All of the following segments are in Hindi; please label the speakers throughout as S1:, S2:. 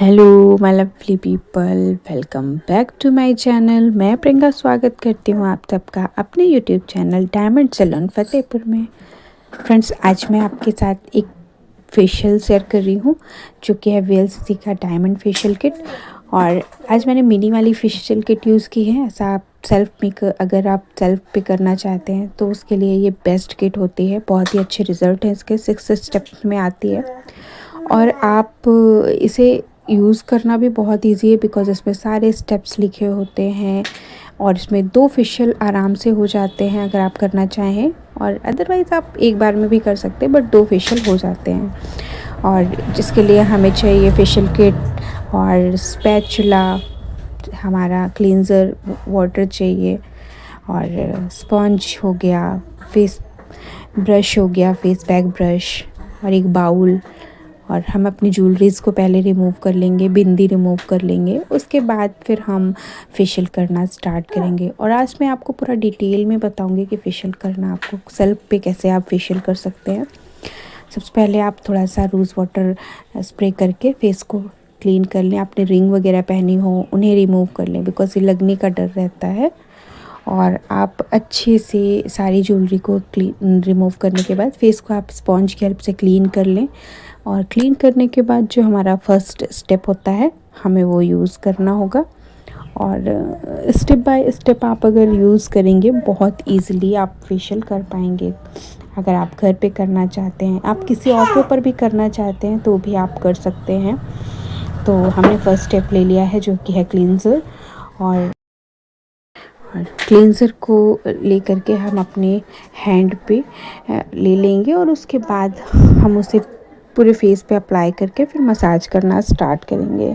S1: Hello my lovely people, welcome back to my channel. मैं प्रियंका स्वागत करती हूँ आप सबका अपने YouTube channel diamond salon Fatehpur में। फ्रेंड्स, आज मैं आपके साथ एक फेशियल शेयर कर रही हूँ जो कि है वीएलसीसी का डायमंड फेशियल किट। और आज मैंने मिनी वाली फेशियल किट यूज़ की है। ऐसा आप अगर आप सेल्फ पे करना चाहते हैं तो उसके लिए ये बेस्ट किट होती है। बहुत ही अच्छे रिज़ल्ट हैं इसके, 6 स्टेप्स में आती है और आप इसे यूज़ करना भी बहुत इजी है बिकॉज़ इसमें सारे स्टेप्स लिखे होते हैं और इसमें 2 फेशियल आराम से हो जाते हैं अगर आप करना चाहें। और अदरवाइज़ आप एक बार में भी कर सकते हैं, बट 2 फेशियल हो जाते हैं। और जिसके लिए हमें चाहिए फेशियल किट और स्पैचुला, हमारा क्लींजर वाटर चाहिए और स्पॉन्ज हो गया, फेस ब्रश हो गया, फेस पैक ब्रश और एक बाउल। और हम अपनी ज्वेलरीज़ को पहले रिमूव कर लेंगे, बिंदी रिमूव कर लेंगे, उसके बाद फिर हम फेशियल करना स्टार्ट करेंगे। और आज मैं आपको पूरा डिटेल में बताऊंगी कि फेशियल करना आपको सेल्फ पे कैसे आप फेशियल कर सकते हैं। सबसे पहले आप थोड़ा सा रोज़ वाटर स्प्रे करके फेस को क्लीन कर लें। आपने रिंग वगैरह पहनी हो उन्हें रिमूव कर लें बिकॉज़ ये लगने का डर रहता है। और आप अच्छे से सारी ज्वेलरी को क्लीन रिमूव करने के बाद फेस को आप स्पॉन्ज की हेल्प से क्लीन कर लें। और क्लीन करने के बाद जो हमारा फर्स्ट स्टेप होता है हमें वो यूज़ करना होगा। और स्टेप बाय स्टेप आप अगर यूज़ करेंगे बहुत इजीली आप फेशियल कर पाएंगे। अगर आप घर पे करना चाहते हैं, आप किसी और के ऊपर भी करना चाहते हैं तो भी आप कर सकते हैं। तो हमने फर्स्ट स्टेप ले लिया है जो कि है क्लींजर। और क्लींजर को लेकर के हम अपने हैंड पे ले लेंगे और उसके बाद हम उसे पूरे फेस पे अप्लाई करके फिर मसाज करना स्टार्ट करेंगे।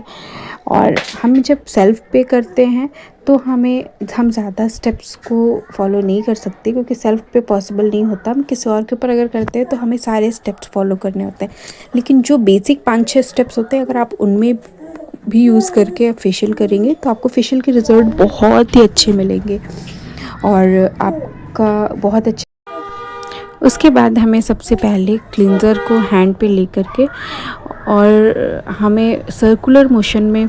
S1: और हम जब सेल्फ पे करते हैं तो हम ज़्यादा स्टेप्स को फॉलो नहीं कर सकते क्योंकि सेल्फ पे पॉसिबल नहीं होता। हम किसी और के ऊपर अगर करते हैं तो हमें सारे स्टेप्स फॉलो करने होते हैं, लेकिन जो बेसिक 5-6 स्टेप्स होते हैं अगर आप उनमें भी यूज़ करके फेशियल करेंगे तो आपको फेशियल के रिज़ल्ट बहुत ही अच्छे मिलेंगे और आपका बहुत अच्छा। उसके बाद हमें सबसे पहले क्लींजर को हैंड पे लेकर के और हमें सर्कुलर मोशन में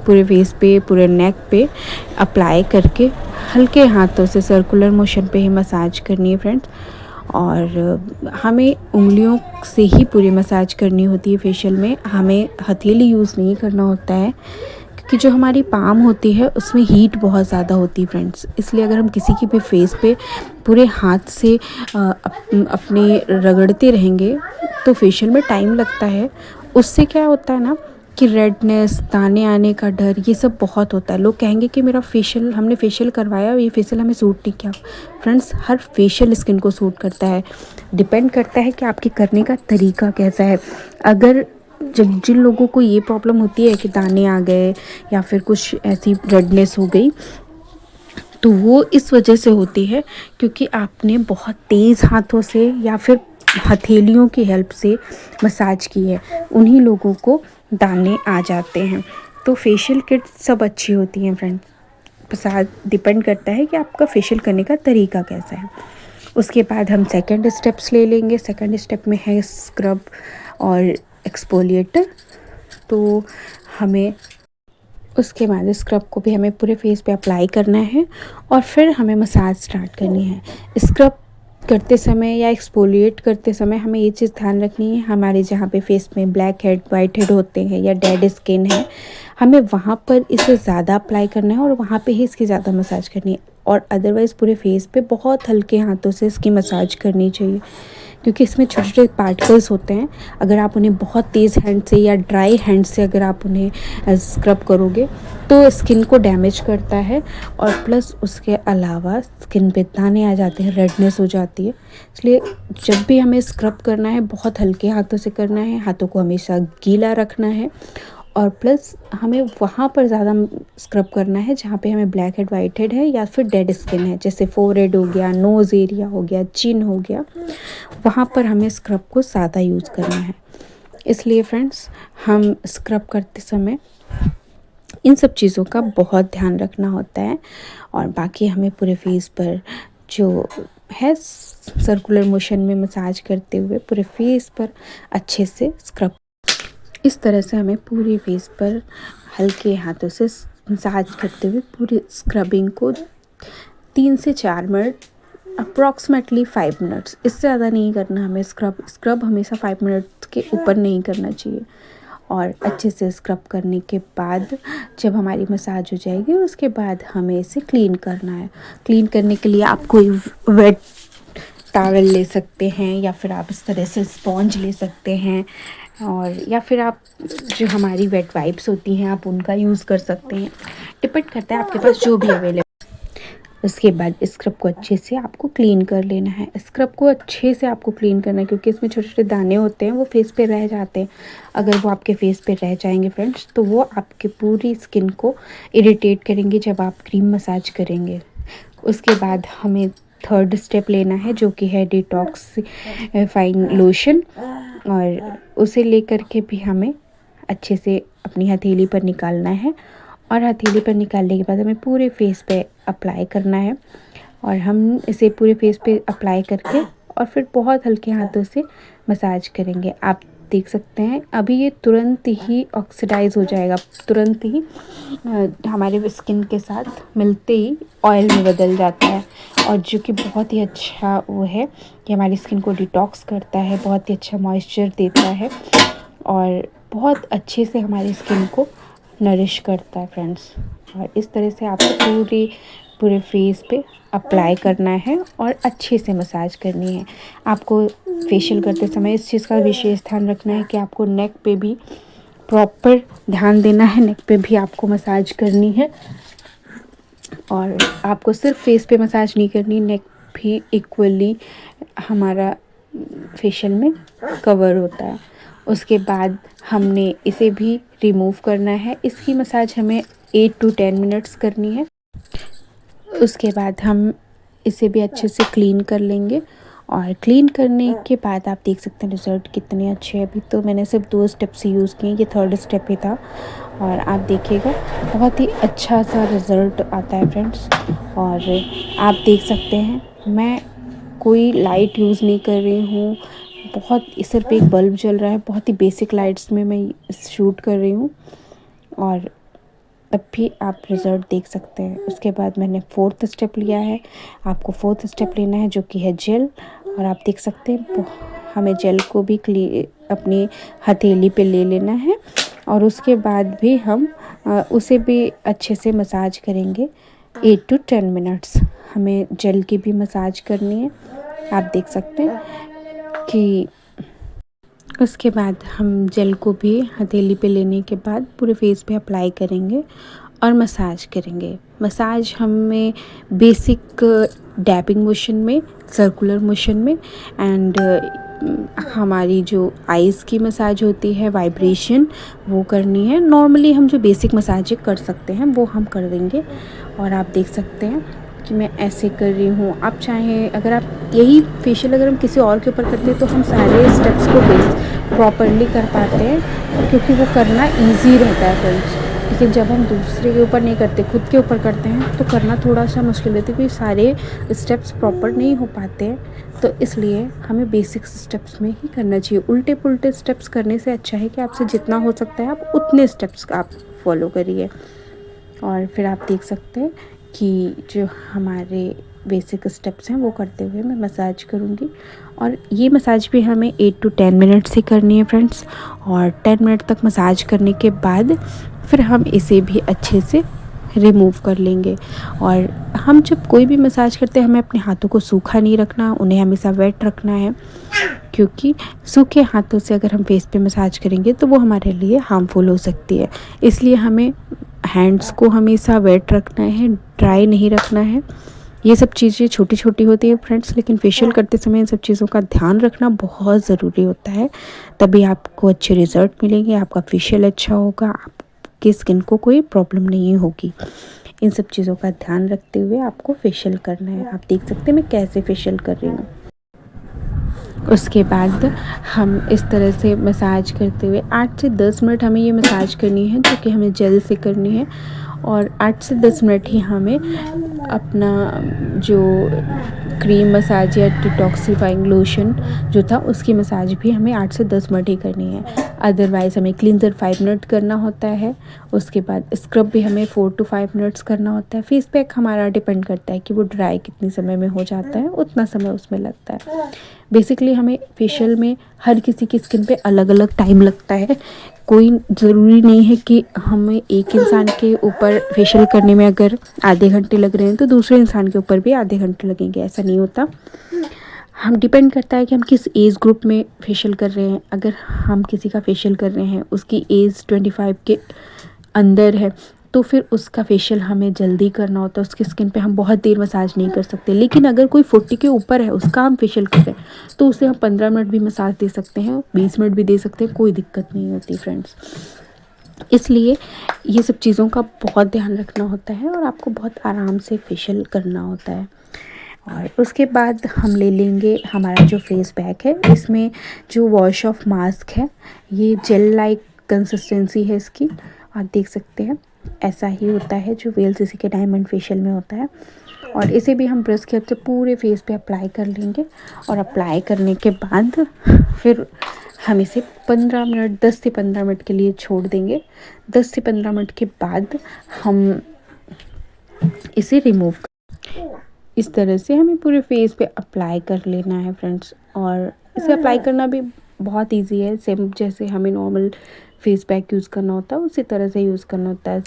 S1: पूरे फेस पे, पूरे नेक पे अप्लाई करके हल्के हाथों से सर्कुलर मोशन पे ही मसाज करनी है फ्रेंड्स। और हमें उंगलियों से ही पूरी मसाज करनी होती है फेशियल में, हमें हथेली यूज़ नहीं करना होता है क्योंकि जो हमारी पाम होती है उसमें हीट बहुत ज़्यादा होती है फ्रेंड्स। इसलिए अगर हम किसी की भी फेस पे पूरे हाथ से अपने रगड़ते रहेंगे तो फेशियल में टाइम लगता है। उससे क्या होता है ना कि रेडनेस, दाने आने का डर, ये सब बहुत होता है। लोग कहेंगे कि मेरा फेशियल, हमने फेशियल करवाया और ये फेशियल हमें सूट नहीं किया। फ्रेंड्स, हर फेशियल स्किन को सूट करता है, डिपेंड करता है कि आपके करने का तरीका कैसा है। अगर जब जिन लोगों को ये प्रॉब्लम होती है कि दाने आ गए या फिर कुछ ऐसी रेडनेस हो गई तो वो इस वजह से होती है क्योंकि आपने बहुत तेज़ हाथों से या फिर हथेलियों की हेल्प से मसाज की है, उन्हीं लोगों को दाने आ जाते हैं। तो फेशियल किट सब अच्छी होती हैं फ्रेंड्स, बस डिपेंड करता है कि आपका फेशियल करने का तरीका कैसा है। उसके बाद हम सेकंड स्टेप्स ले लेंगे। सेकंड स्टेप में है स्क्रब और एक्सफोलिएटर। तो हमें उसके बाद स्क्रब को भी हमें पूरे फेस पे अप्लाई करना है और फिर हमें मसाज स्टार्ट करनी है। स्क्रब करते समय या एक्सफोलिएट करते समय हमें ये चीज़ ध्यान रखनी है, हमारे जहाँ पे फेस में ब्लैक हेड, वाइट हेड होते हैं या डेड स्किन है, हमें वहाँ पर इसे ज़्यादा अप्लाई करना है और वहाँ पे ही इसकी ज़्यादा मसाज करनी है। और अदरवाइज़ पूरे फेस पे बहुत हल्के हाथों से इसकी मसाज करनी चाहिए क्योंकि इसमें छोटे छोटे पार्टिकल्स होते हैं। अगर आप उन्हें बहुत तेज़ हैंड से या ड्राई हैंड से अगर आप उन्हें स्क्रब करोगे तो स्किन को डैमेज करता है और प्लस उसके अलावा स्किन पे दाने आ जाते हैं, रेडनेस हो जाती है। इसलिए जब भी हमें स्क्रब करना है बहुत हल्के हाथों से करना है, हाथों को हमेशा गीला रखना है और प्लस हमें वहाँ पर ज़्यादा स्क्रब करना है जहाँ पे हमें ब्लैक हेड, वाइट हेड है या फिर डेड स्किन है, जैसे फोरहेड हो गया, नोज़ एरिया हो गया, चिन हो गया, वहाँ पर हमें स्क्रब को ज़्यादा यूज़ करना है। इसलिए फ्रेंड्स, हम स्क्रब करते समय इन सब चीज़ों का बहुत ध्यान रखना होता है। और बाकी हमें पूरे फेस पर जो है सर्कुलर मोशन में मसाज करते हुए पूरे फेस पर अच्छे से स्क्रब इस तरह से हमें पूरे फेस पर हल्के हाथों से मसाज करते हुए पूरी स्क्रबिंग को 3 से 4 मिनट, अप्रॉक्सीमेटली 5 मिनट्स, इससे ज़्यादा नहीं करना हमें। स्क्रब हमेशा 5 मिनट के ऊपर नहीं करना चाहिए। और अच्छे से स्क्रब करने के बाद जब हमारी मसाज हो जाएगी उसके बाद हमें इसे क्लीन करना है। क्लीन करने के लिए आप कोई वेट टॉवल ले सकते हैं या फिर आप इस तरह से स्पॉन्ज ले सकते हैं, और या फिर आप जो हमारी वेट वाइप्स होती हैं आप उनका यूज़ कर सकते हैं। डिपेंड करता है आपके पास जो भी अवेलेबल। उसके बाद स्क्रब को अच्छे से आपको क्लीन कर लेना है। स्क्रब को अच्छे से आपको क्लीन करना है क्योंकि इसमें छोटे छोटे दाने होते हैं, वो फेस पे रह जाते हैं। अगर वो आपके फेस पे रह जाएंगे फ्रेंड्स, तो वो आपके पूरी स्किन को इरिटेट करेंगे जब आप क्रीम मसाज करेंगे। उसके बाद हमें थर्ड स्टेप लेना है जो कि है डिटॉक्सिफाइंग लोशन, और उसे लेकर के भी हमें अच्छे से अपनी हथेली पर निकालना है। और हथेली पर निकालने के बाद हमें पूरे फेस पे अप्लाई करना है, और हम इसे पूरे फेस पे अप्लाई करके और फिर बहुत हल्के हाथों से मसाज करेंगे। आप देख सकते हैं अभी ये तुरंत ही ऑक्सीडाइज हो जाएगा, तुरंत ही हमारे स्किन के साथ मिलते ही ऑयल में बदल जाता है, और जो कि बहुत ही अच्छा वो है कि हमारी स्किन को डिटॉक्स करता है, बहुत ही अच्छा मॉइस्चर देता है और बहुत अच्छे से हमारी स्किन को नरिश करता है फ्रेंड्स। और इस तरह से आपको पूरे फेस पे अप्लाई करना है और अच्छे से मसाज करनी है। आपको फेशियल करते समय इस चीज़ का विशेष ध्यान रखना है कि आपको नेक पे भी प्रॉपर ध्यान देना है, नेक पे भी आपको मसाज करनी है। और आपको सिर्फ फेस पे मसाज नहीं करनी, नेक भी इक्वली हमारा फेशियल में कवर होता है। उसके बाद हमने इसे भी रिमूव करना है। इसकी मसाज हमें 8 to 10 मिनट्स करनी है। उसके बाद हम इसे भी अच्छे से क्लीन कर लेंगे, और क्लीन करने के बाद आप देख सकते हैं रिज़ल्ट कितने अच्छे हैं। अभी तो मैंने सिर्फ 2 स्टेप्स यूज़ किए, ये थर्ड स्टेप ही था, और आप देखिएगा बहुत ही अच्छा सा रिज़ल्ट आता है फ्रेंड्स। और आप देख सकते हैं मैं कोई लाइट यूज़ नहीं कर रही हूँ, बहुत सिर्फ एक बल्ब जल रहा है, बहुत ही बेसिक लाइट्स में मैं शूट कर रही हूँ, और तब भी आप रिज़ल्ट देख सकते हैं। उसके बाद मैंने 4th स्टेप लिया है, आपको 4th स्टेप लेना है जो कि है जेल, और आप देख सकते हैं हमें जेल को भी अपनी हथेली पे ले लेना है, और उसके बाद भी हम उसे भी अच्छे से मसाज करेंगे 8 to 10 मिनट्स। हमें जेल की भी मसाज करनी है, आप देख सकते हैं कि उसके बाद हम जेल को भी हथेली पे लेने के बाद पूरे फेस पे अप्लाई करेंगे और मसाज करेंगे। मसाज हमें बेसिक डैपिंग मोशन में, सर्कुलर मोशन में, एंड हमारी जो आइज़ की मसाज होती है वाइब्रेशन, वो करनी है। नॉर्मली हम जो बेसिक मसाज कर सकते हैं वो हम कर देंगे। और आप देख सकते हैं कि मैं ऐसे कर रही हूँ। आप चाहें, अगर आप यही फेशियल अगर हम किसी और के ऊपर करते हैं तो हम सारे स्टेप्स को प्रॉपरली कर पाते हैं, क्योंकि वो करना इजी रहता है फ्रेंड्स। लेकिन जब हम दूसरे के ऊपर नहीं करते, खुद के ऊपर करते हैं, तो करना थोड़ा सा मुश्किल रहता है क्योंकि सारे स्टेप्स प्रॉपर नहीं हो पाते हैं। तो इसलिए हमें बेसिक स्टेप्स में ही करना चाहिए। उल्टे पुल्टे स्टेप्स करने से अच्छा है कि आपसे जितना हो सकता है आप उतने स्टेप्स आप फॉलो करिए। और फिर आप देख सकते हैं कि जो हमारे बेसिक स्टेप्स हैं वो करते हुए मैं मसाज करूँगी, और ये मसाज भी हमें 8 to 10 मिनट से करनी है फ्रेंड्स। और 10 मिनट तक मसाज करने के बाद फिर हम इसे भी अच्छे से रिमूव कर लेंगे। और हम जब कोई भी मसाज करते हैं हमें अपने हाथों को सूखा नहीं रखना, उन्हें हमेशा वेट रखना है, क्योंकि सूखे हाथों से अगर हम फेस पे मसाज करेंगे तो वो हमारे लिए हार्मफुल हो सकती है। इसलिए हमें हैंड्स को हमेशा वेट रखना है, ड्राई नहीं रखना है। ये सब चीज़ें छोटी छोटी होती है फ्रेंड्स, लेकिन फेशियल करते समय इन सब चीज़ों का ध्यान रखना बहुत ज़रूरी होता है, तभी आपको अच्छे रिज़ल्ट मिलेंगे, आपका फेशियल अच्छा होगा, आपकी स्किन को कोई प्रॉब्लम नहीं होगी। इन सब चीज़ों का ध्यान रखते हुए आपको फेशियल करना है। आप देख सकते हैं मैं कैसे फेशियल कर रही हूँ। उसके बाद हम इस तरह से मसाज करते हुए 8 से 10 मिनट हमें ये मसाज करनी है, जो कि हमें जेल से करनी है। और 8 से 10 मिनट ही हमें अपना जो क्रीम मसाज या डिटॉक्सिफाइंग लोशन जो था उसकी मसाज भी हमें 8 से 10 मिनट ही करनी है। अदरवाइज़ हमें क्लींजर 5 मिनट करना होता है। उसके बाद स्क्रब भी हमें 4 to 5 मिनट्स करना होता है। फेस पैक हमारा डिपेंड करता है कि वो ड्राई कितने समय में हो जाता है, उतना समय उसमें लगता है। बेसिकली हमें फेशियल में हर किसी की स्किन पे अलग अलग टाइम लगता है। कोई ज़रूरी नहीं है कि हमें एक इंसान के ऊपर फेशियल करने में अगर आधे घंटे लग रहे हैं तो दूसरे इंसान के ऊपर भी आधे घंटे लगेंगे, ऐसा नहीं होता। हम डिपेंड करता है कि हम किस एज ग्रुप में फेशियल कर रहे हैं। अगर हम किसी का फेशियल कर रहे हैं, उसकी एज 25 के अंदर है, तो फिर उसका फेशियल हमें जल्दी करना होता है। उसकी स्किन पे हम बहुत देर मसाज नहीं कर सकते। लेकिन अगर कोई 40 के ऊपर है, उसका हम फेशियल कर रहे हैं, तो उसे हम 15 मिनट भी मसाज दे सकते हैं, 20 मिनट भी दे सकते हैं, कोई दिक्कत नहीं होती फ्रेंड्स। इसलिए ये सब चीज़ों का बहुत ध्यान रखना होता है और आपको बहुत आराम से फेशियल करना होता है। और उसके बाद हम ले लेंगे हमारा जो फेस पैक है। इसमें जो वॉश ऑफ मास्क है, ये जेल लाइक कंसिस्टेंसी है इसकी, आप देख सकते हैं ऐसा ही होता है जो VLCC के डायमंड फेशियल में होता है। और इसे भी हम ब्रश की हेल्प से पूरे फेस पे अप्लाई कर लेंगे। और अप्लाई करने के बाद फिर हम इसे 15 मिनट 10 से 15 मिनट के लिए छोड़ देंगे। 10 से 15 मिनट के बाद हम इसे रिमूव इस तरह से हमें पूरे फेस पे अप्लाई कर लेना है फ्रेंड्स। और इसे अप्लाई करना भी बहुत इजी है, सेम जैसे हमें नॉर्मल फेस पैक यूज़ करना होता है उसी तरह से यूज़ करना होता है।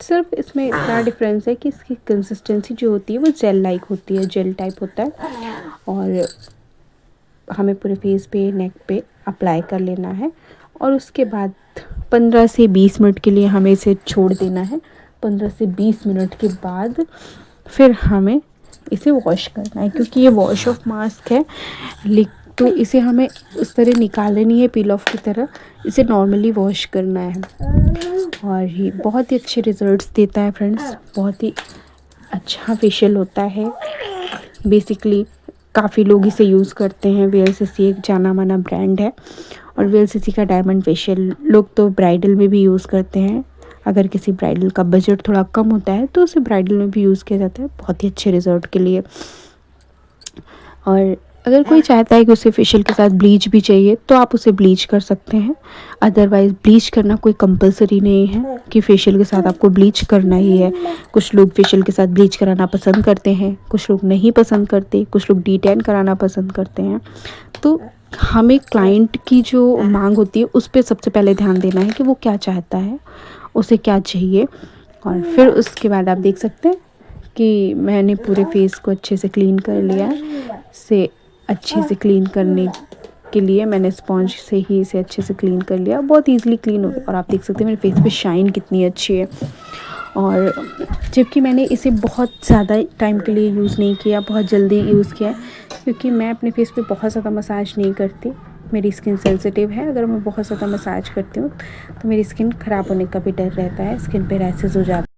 S1: सिर्फ इसमें इतना डिफरेंस है कि इसकी कंसिस्टेंसी जो होती है वो जेल लाइक होती है, जेल टाइप होता है। और हमें पूरे फेस पे, नेक पे अप्लाई कर लेना है। और उसके बाद 15 से 20 मिनट के लिए हमें इसे छोड़ देना है। 15 से 20 मिनट के बाद फिर हमें इसे वॉश करना है, क्योंकि ये वॉश ऑफ मास्क है। तो इसे हमें इस तरह निकालना नहीं है पील ऑफ की तरह, इसे नॉर्मली वॉश करना है। और ये बहुत ही अच्छे रिजल्ट्स देता है फ्रेंड्स, बहुत ही अच्छा फेशियल होता है। बेसिकली काफ़ी लोग इसे यूज़ करते हैं। VLCC एक जाना माना ब्रांड है और VLCC का डायमंड फेशियल लोग तो ब्राइडल में भी यूज़ करते हैं। अगर किसी ब्राइडल का बजट थोड़ा कम होता है तो उसे ब्राइडल में भी यूज़ किया जाता है बहुत ही अच्छे रिजल्ट के लिए। और अगर कोई चाहता है कि उसे फेशियल के साथ ब्लीच भी चाहिए तो आप उसे ब्लीच कर सकते हैं। अदरवाइज़ ब्लीच करना कोई कंपलसरी नहीं है कि फेशियल के साथ आपको ब्लीच करना ही है। कुछ लोग फेशियल के साथ ब्लीच कराना पसंद करते हैं, कुछ लोग नहीं पसंद करते, कुछ लोग डिटैन कराना पसंद करते हैं। तो हमें क्लाइंट की जो मांग होती है उस पर सबसे पहले ध्यान देना है कि वो क्या चाहता है, उसे क्या चाहिए। और फिर उसके बाद आप देख सकते हैं कि मैंने पूरे फेस को अच्छे से क्लीन कर लिया है। अच्छे से क्लीन करने के लिए मैंने स्पॉन्ज से ही इसे अच्छे से क्लीन कर लिया, बहुत इजीली क्लीन हो गया। और आप देख सकते हैं मेरे फेस पे शाइन कितनी अच्छी है। और जबकि मैंने इसे बहुत ज़्यादा टाइम के लिए यूज़ नहीं किया, बहुत जल्दी यूज़ किया है, क्योंकि मैं अपने फेस पे बहुत ज़्यादा मसाज नहीं करती। मेरी स्किन सेंसिटिव है, अगर मैं बहुत ज़्यादा मसाज करती हूँ तो मेरी स्किन ख़राब होने का भी डर रहता है, स्किन पे रैसेस हो जाते हैं।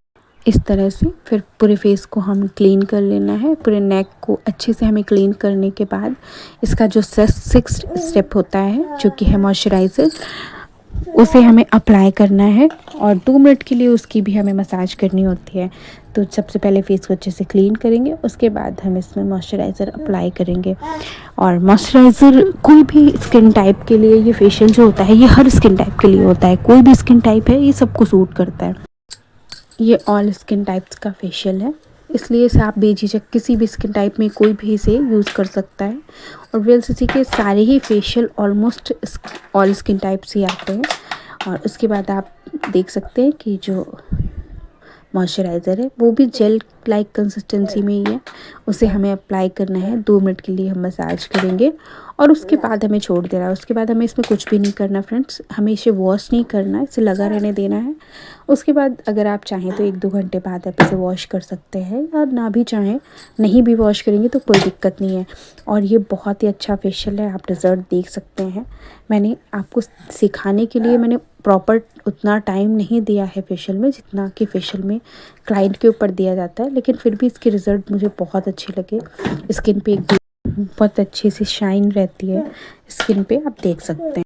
S1: इस तरह से फिर पूरे फेस को हम क्लीन कर लेना है। पूरे नेक को अच्छे से हमें क्लीन करने के बाद इसका जो 6th स्टेप होता है जो कि है मॉइस्चराइज़र, उसे हमें अप्लाई करना है। और 2 मिनट के लिए उसकी भी हमें मसाज करनी होती है। तो सबसे पहले फेस को अच्छे से क्लीन करेंगे, उसके बाद हम इसमें मॉइस्चराइज़र अप्लाई करेंगे। और मॉइस्चराइज़र कोई भी स्किन टाइप के लिए, ये फेशियल जो होता है ये हर स्किन टाइप के लिए होता है, कोई भी स्किन टाइप है ये सबको सूट करता है। ये ऑल स्किन टाइप्स का फेशियल है, इसलिए इसे आप बेझिझक किसी भी स्किन टाइप में कोई भी इसे यूज़ कर सकता है। और VLCC के सारे ही facial almost all skin type से आते हैं। और उसके बाद आप देख सकते हैं कि जो मॉइस्चराइज़र है वो भी जेल लाइक कंसिस्टेंसी में ही है, उसे हमें अप्लाई करना है। 2 मिनट के लिए हम मसाज करेंगे और उसके बाद हमें छोड़ देना है। उसके बाद हमें इसमें कुछ भी नहीं करना फ्रेंड्स, हमें इसे वॉश नहीं करना, इसे लगा रहने देना है। उसके बाद अगर आप चाहें तो 1-2 घंटे बाद आप इसे वॉश कर सकते हैं, और ना भी चाहें नहीं भी वॉश करेंगे तो कोई दिक्कत नहीं है। और ये बहुत ही अच्छा फेशियल है, आप रिज़ल्ट देख सकते हैं। मैंने आपको सिखाने के लिए मैंने प्रॉपर उतना टाइम नहीं दिया है फेशियल में जितना कि फेशियल में क्लाइंट के ऊपर दिया जाता है, लेकिन फिर भी इसके रिज़ल्ट मुझे बहुत अच्छे लगे। स्किन पे एक बहुत अच्छी सी शाइन रहती है स्किन पे, आप देख सकते हैं।